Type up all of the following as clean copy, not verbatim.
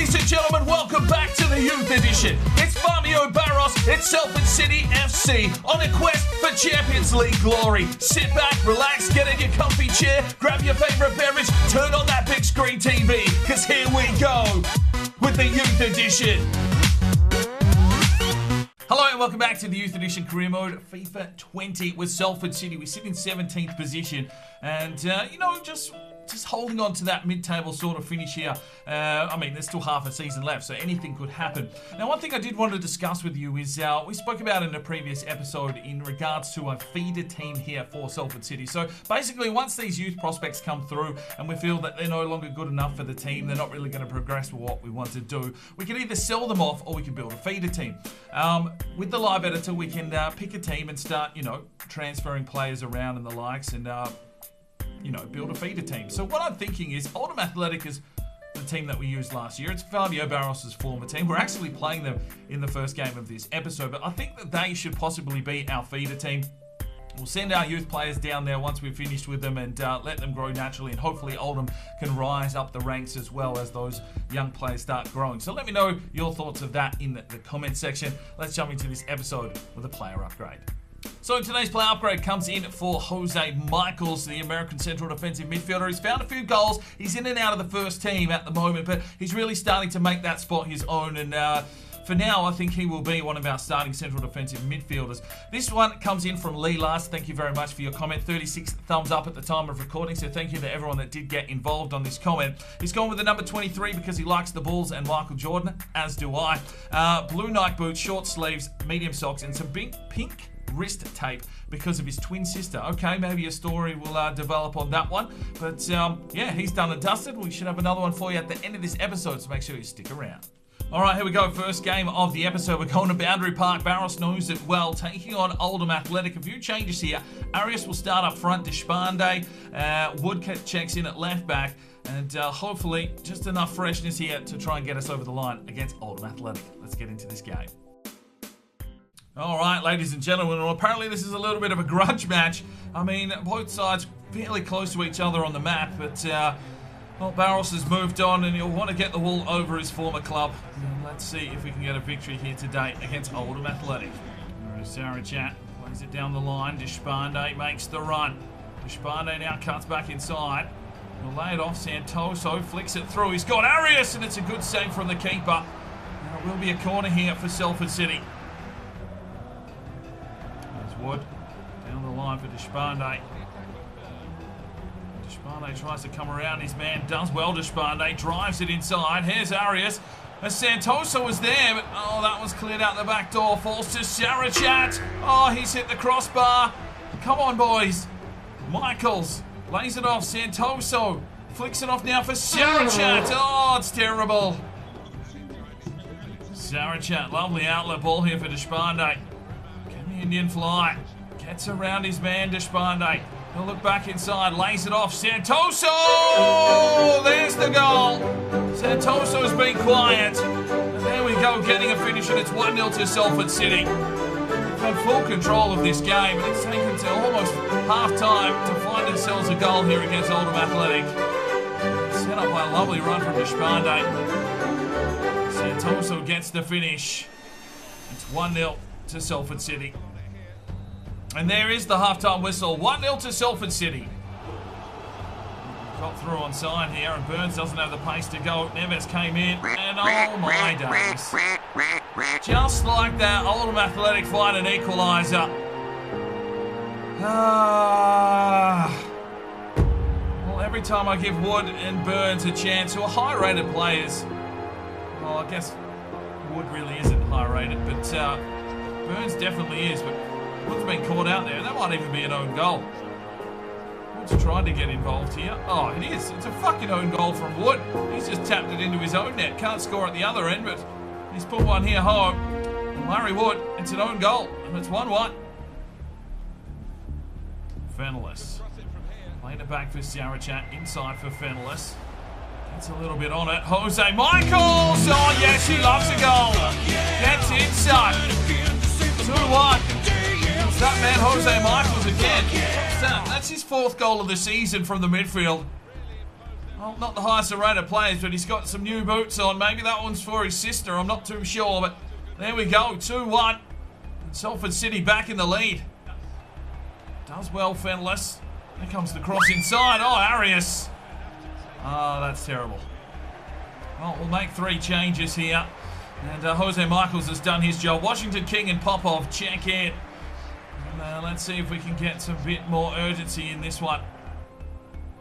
Ladies and gentlemen, welcome back to the Youth Edition. It's PAO PAO, it's Salford City FC on a quest for Champions League glory. Sit back, relax, get in your comfy chair, grab your favourite beverage, turn on that big screen TV, because here we go with the Youth Edition. Hello and welcome back to the Youth Edition Career Mode FIFA 20 with Salford City. We sit in 17th position and, just holding on to that mid-table sort of finish here. I mean, there's still half a season left, so anything could happen. Now, one thing I did want to discuss with you is we spoke about in a previous episode in regards to a feeder team here for Salford City. So basically, once these youth prospects come through and we feel that they're no longer good enough for the team, they're not really going to progress with what we want to do, we can either sell them off or we can build a feeder team. With the live editor, we can pick a team and start, transferring players around and the likes and build a feeder team. So what I'm thinking is Oldham Athletic is the team that we used last year. It's PAO PAO's former team. We're actually playing them in the first game of this episode, but I think that they should possibly be our feeder team. We'll send our youth players down there once we've finished with them and let them grow naturally, and hopefully Oldham can rise up the ranks as well as those young players start growing. So let me know your thoughts of that in the comment section. Let's jump into this episode with a player upgrade. So today's player upgrade comes in for Jose Michaels, the American central defensive midfielder. He's found a few goals. He's in and out of the first team at the moment, but he's really starting to make that spot his own. And for now, I think he will be one of our starting central defensive midfielders. This one comes in from Lee Last. Thank you very much for your comment. 36 thumbs up at the time of recording, so thank you to everyone that did get involved on this comment. He's gone with the number 23 because he likes the Bulls and Michael Jordan, as do I. Blue Nike boots, short sleeves, medium socks, and some pink wrist tape because of his twin sister. Okay, maybe a story will develop on that one. But yeah, he's done and dusted. We should have another one for you at the end of this episode, so make sure you stick around. All right, here we go. First game of the episode. We're going to Boundary Park. Barros knows it well, taking on Oldham Athletic. A few changes here. Arias will start up front. Deshpande. Woodcut checks in at left back. And hopefully just enough freshness here to try and get us over the line against Oldham Athletic. Let's get into this game. All right, ladies and gentlemen, well, apparently this is a little bit of a grudge match. I mean, both sides fairly close to each other on the map, but well, Barros has moved on and he'll want to get the wool over his former club. And let's see if we can get a victory here today against Oldham Athletic. Sarachat plays it down the line. Deshpande makes the run. Deshpande now cuts back inside. He'll lay it off. Santoso flicks it through. He's got Arias, and it's a good save from the keeper. Now, it will be a corner here for Salford City. Wood down the line for Deshpande. Deshpande tries to come around. His man does well. Deshpande drives it inside. Here's Arias. As Santoso was there, but oh, that was cleared out the back door. Falls to Sarachat. Oh, he's hit the crossbar. Come on, boys. Michaels lays it off. Santoso flicks it off now for Sarachat. Oh, it's terrible. Sarachat, lovely outlet ball here for Deshpande. Indian fly. Gets around his man, Deshpande. He'll look back inside, lays it off. Santoso! There's the goal. Santoso's been quiet. And there we go, getting a finish, and it's 1-0 to Salford City. We've had full control of this game, and it's taken to almost half-time to find themselves a goal here against Oldham Athletic. Set up by a lovely run from Deshpande. Santoso gets the finish. It's 1-0 to Salford City. And there is the halftime whistle. 1-0 to Salford City. Got through on side here, and Burns doesn't have the pace to go. Neves came in, and oh my days. Just like that, Oldham Athletic find an equaliser. Well, every time I give Wood and Burns a chance, who are high-rated players, well, I guess Wood really isn't high-rated, but Burns definitely is, but Wood's been caught out there. That might even be an own goal. Wood's trying to get involved here. Oh, it is. It's a fucking own goal from Wood. He's just tapped it into his own net. Can't score at the other end, but he's put one here home. And Larry Wood, it's an own goal, and it's 1-1. Fenellis. Playing it back for Sarachat. Inside for Fenellis. Gets a little bit on it. Jose Michaels! Oh, yes, he loves a goal. Gets inside. 2-1. It's that man, Jose Michaels, again. That's his 4th goal of the season from the midfield. well, not the highest rated players, but he's got some new boots on. Maybe that one's for his sister, I'm not too sure, but there we go, 2-1. Salford City back in the lead. Does well, Fenless. Here comes the cross inside. Oh, Arias. Oh, that's terrible. Well, we'll make 3 changes here. And Jose Michaels has done his job. Washington King and Popov check in. And, let's see if we can get some bit more urgency in this one.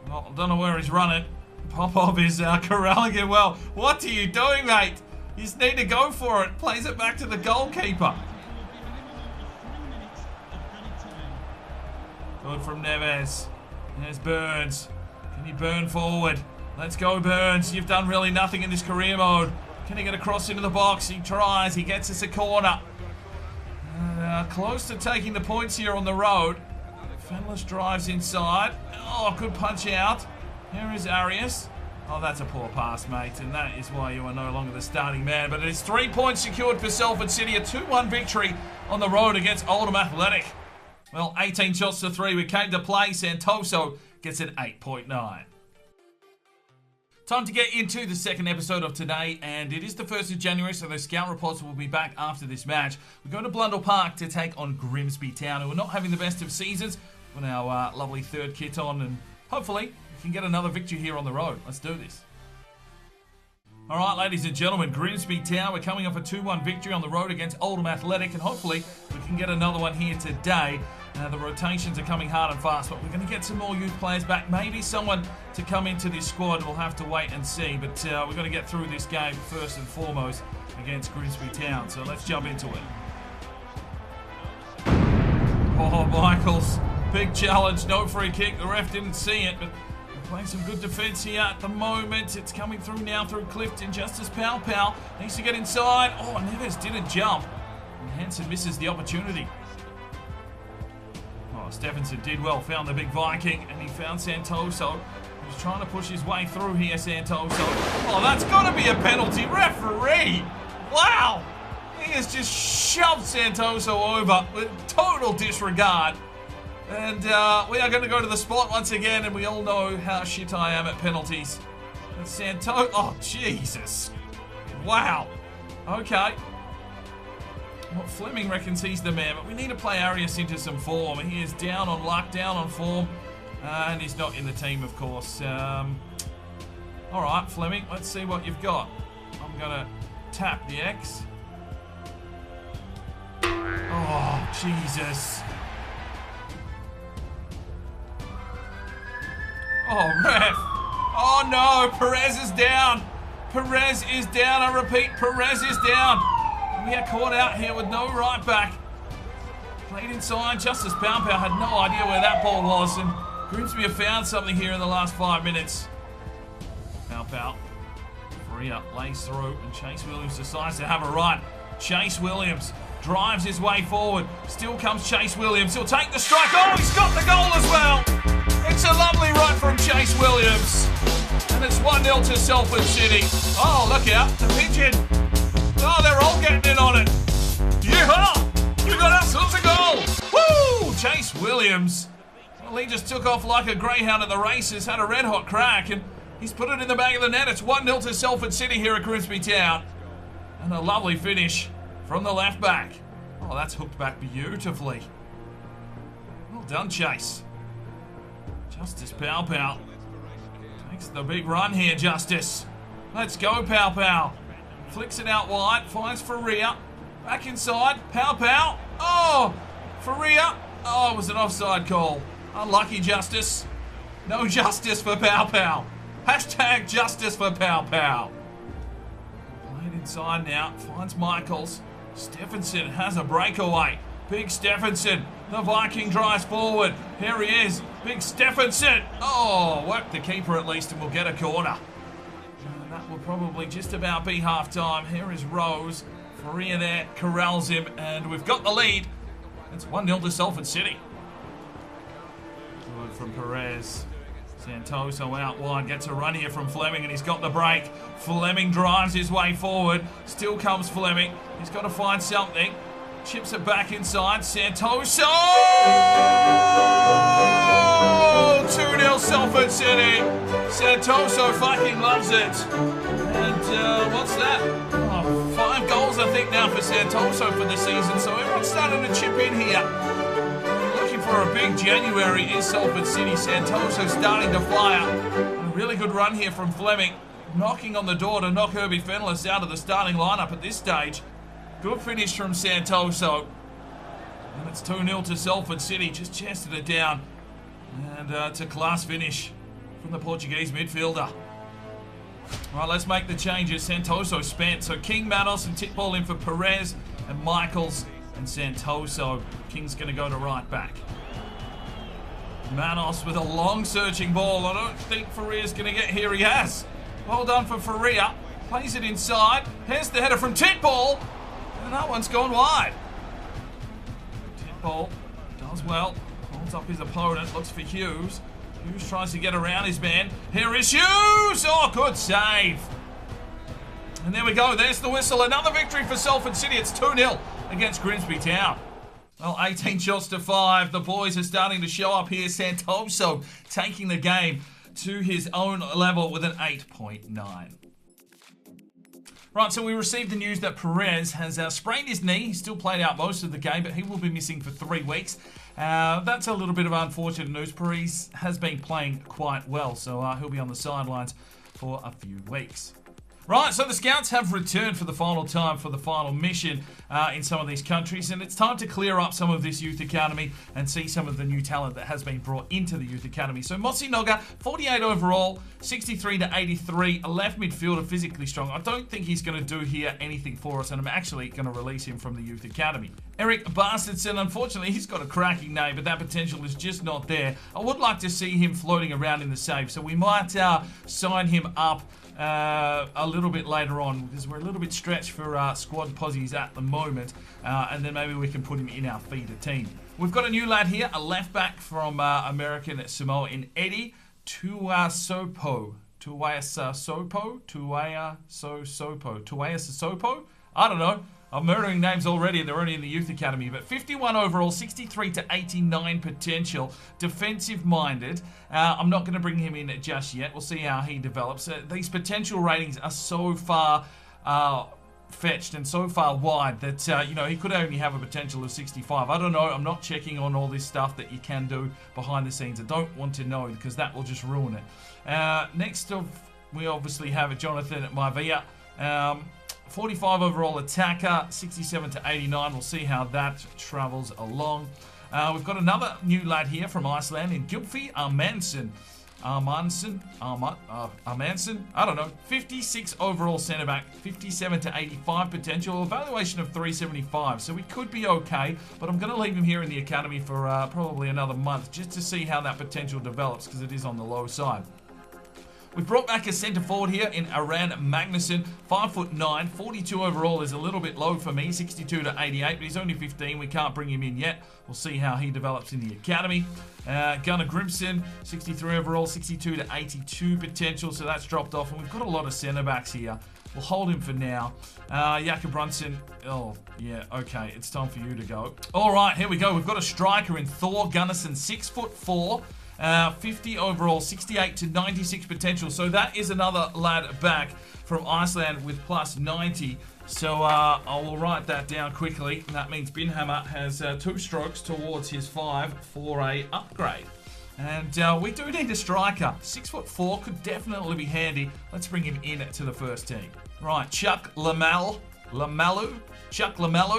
Well, I don't know where he's running. Popov is corralling it well. What are you doing, mate? You just need to go for it. Plays it back to the goalkeeper. Good from Neves. There's Burns. Can he burn forward? Let's go, Burns. You've done really nothing in this career mode. Can he get across into the box? He tries. He gets us a corner. Close to taking the points here on the road. Fenless drives inside. Oh, good punch out. Here is Arias. Oh, that's a poor pass, mate, and that is why you are no longer the starting man. But it is 3 points secured for Salford City, a 2-1 victory on the road against Oldham Athletic. Well, 18 shots to 3. We came to play. Santoso gets an 8.9. Time to get into the second episode of today, and it is the 1st of January, so the scout reports will be back after this match. We're going to Blundell Park to take on Grimsby Town, who are not having the best of seasons. With our lovely third kit on, and hopefully we can get another victory here on the road. Let's do this. All right, ladies and gentlemen, Grimsby Town, we're coming off a 2-1 victory on the road against Oldham Athletic, and hopefully we can get another one here today. The rotations are coming hard and fast, but we're going to get some more youth players back. Maybe someone to come into this squad. We'll have to wait and see, but we're going to get through this game first and foremost against Grimsby Town. So let's jump into it. Oh, Michaels, big challenge, no free kick. The ref didn't see it, but we're playing some good defence here at the moment. It's coming through now through Clifton. Justice PAO PAO needs to get inside. Oh, Neves didn't jump, and Hansen misses the opportunity. Oh, Stephenson did well, found the big Viking, and he found Santoso. He's trying to push his way through here, Santoso. Oh, that's got to be a penalty. Referee! Wow! He has just shoved Santoso over with total disregard. And we are going to go to the spot once again, and we all know how shit I am at penalties. And Santoso... Oh, Jesus. Wow. Okay. Well, Fleming reckons he's the man, but we need to play Arias into some form. He is down on luck, down on form, and he's not in the team, of course. All right, Fleming, let's see what you've got. I'm going to tap the X. Oh, Jesus. Oh, ref. Oh, no, Perez is down. Perez is down. I repeat, Perez is down. We are caught out here with no right back. Played inside. Justice PAO PAO had no idea where that ball was, and Grimsby have found something here in the last 5 minutes. PAO PAO. Faria lays through, and Chase Williams decides to have a run. Chase Williams drives his way forward. Still comes Chase Williams. He'll take the strike. Oh, he's got the goal as well. It's a lovely run from Chase Williams. And it's 1-0 to Salford City. Oh, look out. The pigeon. Oh, they're all getting in on it. Yeehaw! We got ourselves a goal. Woo! Chase Williams. Well, he just took off like a greyhound at the races, had a red-hot crack, and he's put it in the back of the net. It's 1-0 to Salford City here at Grimsby Town. And a lovely finish from the left back. Oh, that's hooked back beautifully. Well done, Chase. Justice PAO PAO. Takes the big run here, Justice. Let's go, PAO PAO. Flicks it out wide, finds Faria. Back inside, PAO PAO. Oh, Faria. Oh, it was an offside call. Unlucky, Justice. No justice for PAO PAO. Hashtag justice for PAO PAO. Played inside now, finds Michaels. Stephenson has a breakaway. Big Stephenson. The Viking drives forward. Here he is. Big Stephenson. Oh, work the keeper at least, and we'll get a corner. And that will probably just about be half time. Here is Rose. Faria there corrals him, and we've got the lead. It's 1-0 to Salford City. Good from Perez. Santoso out wide, gets a run here from Fleming, and he's got the break. Fleming drives his way forward. Still comes Fleming. He's got to find something. Chips it back inside. Santoso! 2-0 Salford City. Santoso fucking loves it. And what's that? Oh, 5 goals, I think, now for Santoso for the season. So everyone's starting to chip in here. Looking for a big January is Salford City. Santoso starting to fire. And a really good run here from Fleming. Knocking on the door to knock Herbie Fenellis out of the starting lineup at this stage. Good finish from Santoso. And it's 2-0 to Salford City. Just chested it down. And it's a class finish from the Portuguese midfielder. Right, let's make the changes. Santoso spent. So King, Manos and Titball in for Perez and Michaels and Santoso. King's going to go to right back. Manos with a long searching ball. I don't think Faria's going to get here. He has. Well done for Faria. Plays it inside. Here's the header from Titball. And that one's gone wide. Titball does well. Holds up his opponent. Looks for Hughes. Hughes tries to get around his man. Here is Hughes. Oh, good save. And there we go. There's the whistle. Another victory for Salford City. It's 2-0 against Grimsby Town. Well, 18 shots to 5. The boys are starting to show up here. Santoso taking the game to his own level with an 8.9. Right, so we received the news that Perez has sprained his knee. He still played out most of the game, but he will be missing for 3 weeks. That's a little bit of unfortunate news. Perez has been playing quite well, so he'll be on the sidelines for a few weeks. Right, so the Scouts have returned for the final time for the final mission in some of these countries, and it's time to clear up some of this youth academy and see some of the new talent that has been brought into the youth academy. So Mossy Noga, 48 overall, 63 to 83, a left midfielder, physically strong. I don't think he's going to do here anything for us, and I'm actually going to release him from the youth academy. Eric Bastardson, unfortunately, he's got a cracking name, but that potential is just not there. I would like to see him floating around in the save, so we might sign him up a little bit later on, because we're a little bit stretched for squad posies at the moment, and then maybe we can put him in our feeder team. We've got a new lad here, a left back from American Samoa in Eddie Tuasopo. Tuasopo? I don't know. I'm murdering names already, and they're only in the youth academy. But 51 overall, 63 to 89 potential, defensive-minded. I'm not going to bring him in just yet. We'll see how he develops. These potential ratings are so far fetched and so far wide that, he could only have a potential of 65. I don't know. I'm not checking on all this stuff that you can do behind the scenes. I don't want to know, because that will just ruin it. Next up, we obviously have Jonathan Maivia. 45 overall attacker, 67 to 89. We'll see how that travels along. We've got another new lad here from Iceland in Gylfi Armanson. I don't know. 56 overall centre back, 57 to 85 potential, evaluation of 375. So we could be okay, but I'm going to leave him here in the academy for probably another month just to see how that potential develops, because it is on the low side. We've brought back a centre forward here in Aran Magnussen, 5'9", 42 overall is a little bit low for me, 62 to 88, but he's only 15. We can't bring him in yet. We'll see how he develops in the academy. Gunnar Grimson, 63 overall, 62 to 82 potential, so that's dropped off. And we've got a lot of centre backs here. We'll hold him for now. Jakob Brunson, oh, yeah, okay, it's time for you to go. All right, here we go. We've got a striker in Thor Gundersen, 6'4". 50 overall, 68 to 96 potential. So that is another lad back from Iceland with plus 90. So I will write that down quickly. That means Binhammer has 2 strokes towards his 5 for a upgrade. And we do need a striker. 6'4" could definitely be handy. Let's bring him in to the first team. Right, Chuck Lamalu,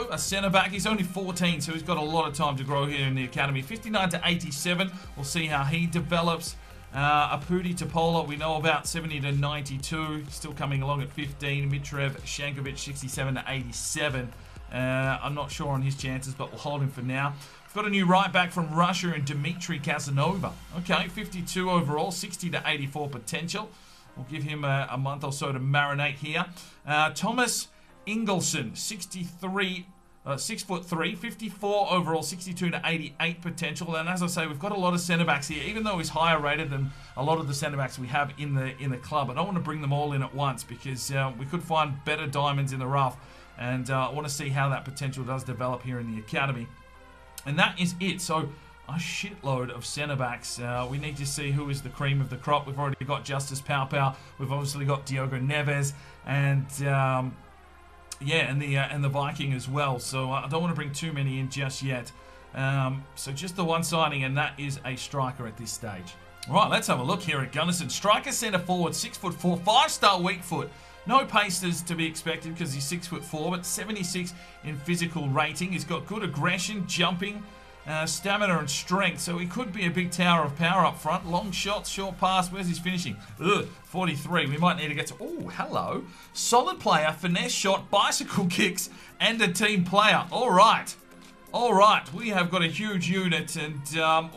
a centre-back. He's only 14, so he's got a lot of time to grow here in the academy. 59 to 87. We'll see how he develops. Apudi Topola, we know about 70 to 92. Still coming along at 15. Mitrev Shankovic, 67 to 87. I'm not sure on his chances, but we'll hold him for now. We've got a new right-back from Russia in Dmitry Casanova. Okay, 52 overall, 60 to 84 potential. We'll give him a month or so to marinate here. Thomas Ingelsson, 6'3", 54 overall, 62 to 88 potential. And as I say, we've got a lot of centre-backs here, even though he's higher rated than a lot of the centre-backs we have in the club. I don't want to bring them all in at once, because we could find better diamonds in the rough. And I want to see how that potential does develop here in the academy. And that is it. So a shitload of centre-backs. We need to see who is the cream of the crop. We've already got Justice PAO PAO. We've obviously got Diogo Neves and and the Viking as well. So I don't want to bring too many in just yet. So just the one signing, and that is a striker at this stage. Right, let's have a look here at Gundersen. Striker, centre forward, 6'4", 5-star weak foot. No paces to be expected because he's 6'4", but 76 in physical rating. He's got good aggression, jumping, stamina and strength. So he could be a big tower of power up front. Long shots, short pass. Where's his finishing? 43. We might need to get to... Oh, hello. Solid player, finesse shot, bicycle kicks, and a team player. All right. All right. We have got a huge unit, and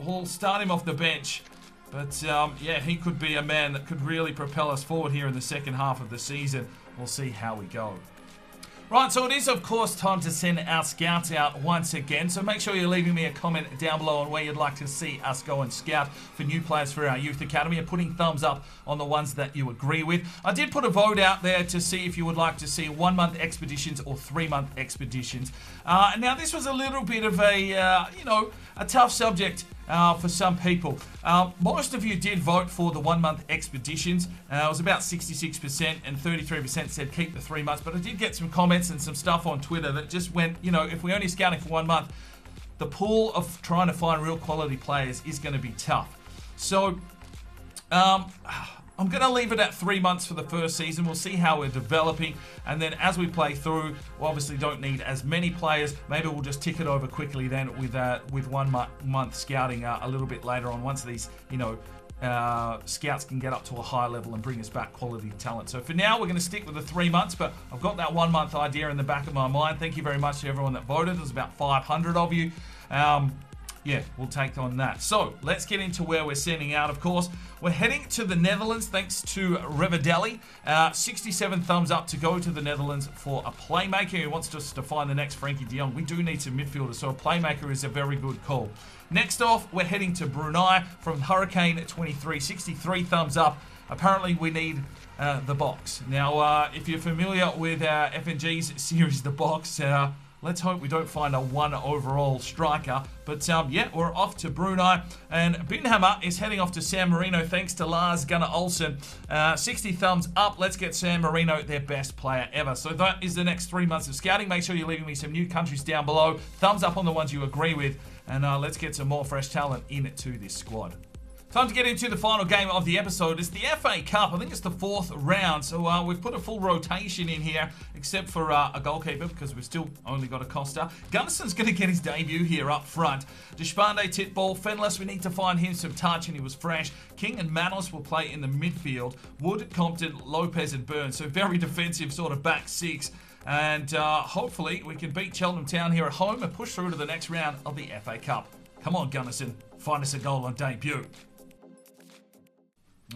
we'll start him off the bench. But, yeah, he could be a man that could really propel us forward here in the second half of the season. We'll see how we go. Right, so it is, of course, time to send our scouts out once again. So make sure you're leaving me a comment down below on where you'd like to see us go and scout for new players for our youth academy, and putting thumbs up on the ones that you agree with. I did put a vote out there to see if you would like to see 1-month expeditions or 3-month expeditions. Now, this was a little bit of a, a tough subject for some people. Most of you did vote for the 1-month expeditions. It was about 66%, and 33% said keep the 3 months. But I did get some comments and some stuff on Twitter that just went, if we're only scouting for 1 month, the pool of trying to find real quality players is going to be tough. So, I'm going to leave it at 3 months for the first season. We'll see how we're developing. And then as we play through, we obviously don't need as many players. Maybe we'll just tick it over quickly then with 1 month scouting a little bit later on, once these, scouts can get up to a high level and bring us back quality talent. So for now, we're going to stick with the 3 months, but I've got that 1 month idea in the back of my mind. Thank you very much to everyone that voted. There's about 500 of you. Yeah, we'll take on that. So let's get into where we're sending out, of course. We're heading to the Netherlands thanks to Revedeli. 67 thumbs up to go to the Netherlands for a playmaker who wants us to find the next Frankie de Jong. We do need some midfielders, so a playmaker is a very good call. Next off, we're heading to Brunei from Hurricane 23. 63 thumbs up. Apparently, we need the box. Now, if you're familiar with FNG's series, The Box, let's hope we don't find a 1 overall striker. But, yeah, we're off to Brunei. And Binhammer is heading off to San Marino thanks to Lars Gunnar Olsen. 60 thumbs up. Let's get San Marino their best player ever. So that is the next 3 months of scouting. Make sure you're leaving me some new countries down below. Thumbs up on the ones you agree with. And let's get some more fresh talent into this squad. Time to get into the final game of the episode. It's the FA Cup. I think it's the 4th round. So we've put a full rotation in here, except for a goalkeeper, because we've still only got a Costa. Gundersen's going to get his debut here up front. Deshpande, Titball, Fenless, we need to find him some touch, and he was fresh. King and Manos will play in the midfield. Wood, Compton, Lopez, and Burns. So very defensive sort of back six. And hopefully we can beat Cheltenham Town here at home and push through to the next round of the FA Cup. Come on, Gundersen. Find us a goal on debut.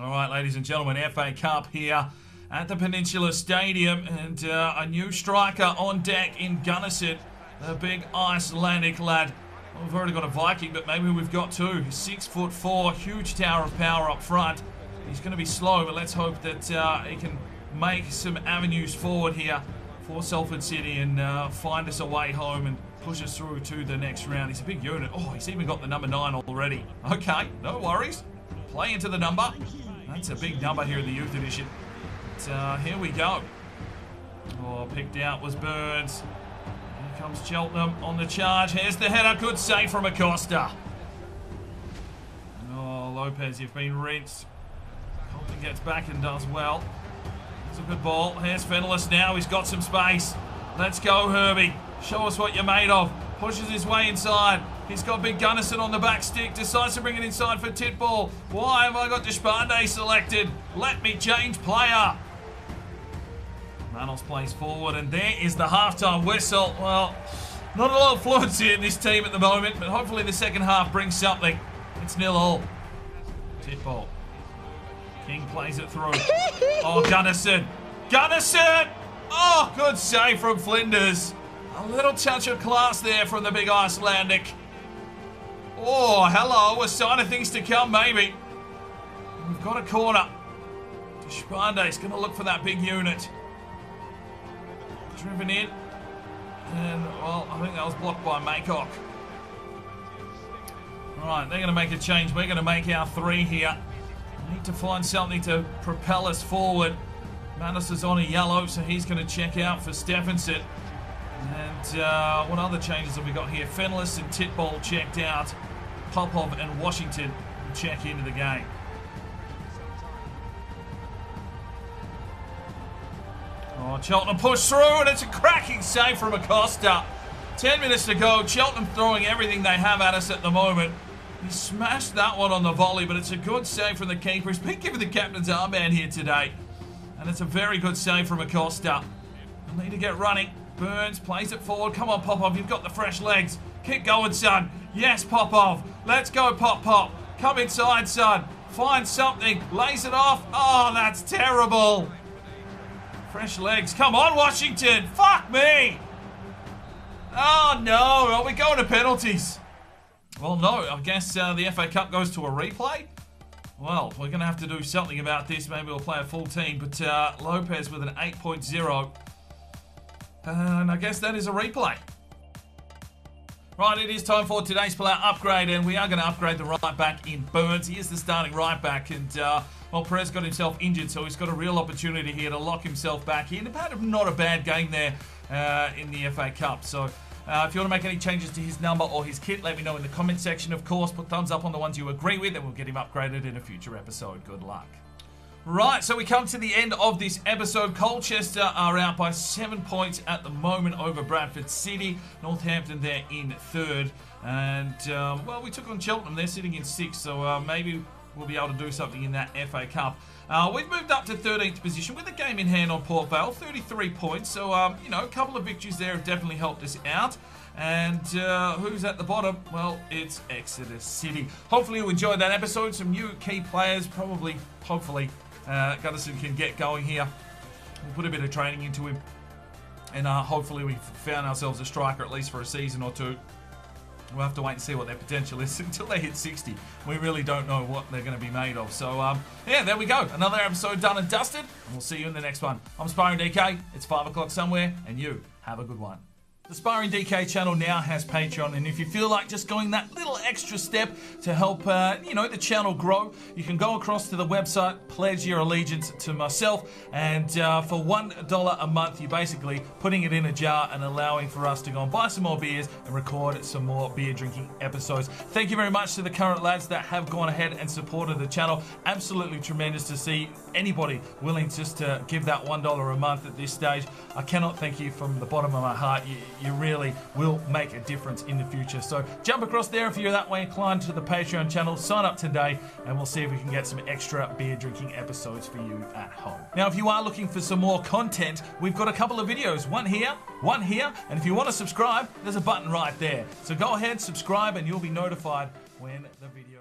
All right, ladies and gentlemen, FA Cup here at the Peninsula Stadium, and a new striker on deck in Gundersen, the big Icelandic lad. Well, we've already got a Viking, but maybe we've got two. 6'4", huge tower of power up front. He's going to be slow, but let's hope that he can make some avenues forward here for Salford City and find us a way home and push us through to the next round. He's a big unit. Oh, he's even got the number 9 already. Okay, no worries. Play into the number. That's a big number here in the Youth Edition. But, here we go. Oh, picked out was Burns. Here comes Cheltenham on the charge. Here's the header. Good save from Acosta. Oh, Lopez, you've been rinsed. Compton gets back and does well. It's a good ball. Here's Fenellis now. He's got some space. Let's go, Herbie. Show us what you're made of. Pushes his way inside. He's got Big Gundersen on the back stick. Decides to bring it inside for Titball. Why have I got Deshpande selected? Let me change player. Manos plays forward, and there is the halftime whistle. Well, not a lot of fluency in this team at the moment, but hopefully the second half brings something. It's 0-0. Titball. King plays it through. Oh, Gundersen. Gundersen! Oh, good save from Flinders. A little touch of class there from the big Icelandic. Oh, hello. A sign of things to come, maybe. We've got a corner. Deshpande's going to look for that big unit. Driven in. And, well, I think that was blocked by Maycock. Alright, they're going to make a change. We're going to make our 3 here. We need to find something to propel us forward. Magnussen on a yellow, so he's going to check out for Stephenson. And what other changes have we got here? Fenless and Titbol checked out. Popov and Washington will check into the game. Oh, Cheltenham push through, and it's a cracking save from Acosta. 10 minutes to go. Cheltenham throwing everything they have at us at the moment. He smashed that one on the volley, but it's a good save from the keeper. He's been given the captain's armband here today. And it's a very good save from Acosta. We'll need to get running. Burns plays it forward. Come on, Popov. You've got the fresh legs. Keep going, son. Yes, Popov. Let's go, Pop. Come inside, son. Find something. Lays it off. Oh, that's terrible. Fresh legs. Come on, Washington. Fuck me. Oh, no. Are we going to penalties? Well, no. I guess the FA Cup goes to a replay. Well, we're going to have to do something about this. Maybe we'll play a full team. But Lopez with an 8.0. And I guess that is a replay. Right, it is time for today's player upgrade. And we are going to upgrade the right back in Burns. He is the starting right back. And, well, Perez got himself injured. So he's got a real opportunity here to lock himself back in. Had not a bad game there in the FA Cup. So if you want to make any changes to his number or his kit, let me know in the comment section, of course. Put thumbs up on the ones you agree with, and we'll get him upgraded in a future episode. Good luck. Right, so we come to the end of this episode. Colchester are out by 7 points at the moment over Bradford City. Northampton there in 3rd. And, well, we took on Cheltenham. They're sitting in 6th, so maybe we'll be able to do something in that FA Cup. We've moved up to 13th position with a game in hand on Port Vale, 33 points. So, you know, a couple of victories there have definitely helped us out. And who's at the bottom? Well, it's Exeter City. Hopefully you enjoyed that episode. Some new key players, hopefully, Gundersen can get going here. We'll put a bit of training into him. And hopefully we've found ourselves a striker at least for a season or two. We'll have to wait and see what their potential is until they hit 60. We really don't know what they're going to be made of. So, yeah, there we go. Another episode done and dusted. And we'll see you in the next one. I'm Sparring DK. It's 5 o'clock somewhere. And you, have a good one. The Sparring DK channel now has Patreon, and if you feel like just going that little extra step to help, you know, the channel grow, you can go across to the website, pledge your allegiance to myself, and for $1 a month, you're basically putting it in a jar and allowing for us to go and buy some more beers and record some more beer drinking episodes. Thank you very much to the current lads that have gone ahead and supported the channel. Absolutely tremendous to see anybody willing just to give that $1 a month at this stage. I cannot thank you from the bottom of my heart. You really will make a difference in the future. So jump across there if you're that way inclined to the Patreon channel. Sign up today and we'll see if we can get some extra beer drinking episodes for you at home. Now, if you are looking for some more content, we've got a couple of videos. One here, and if you want to subscribe, there's a button right there. So go ahead, subscribe, and you'll be notified when the video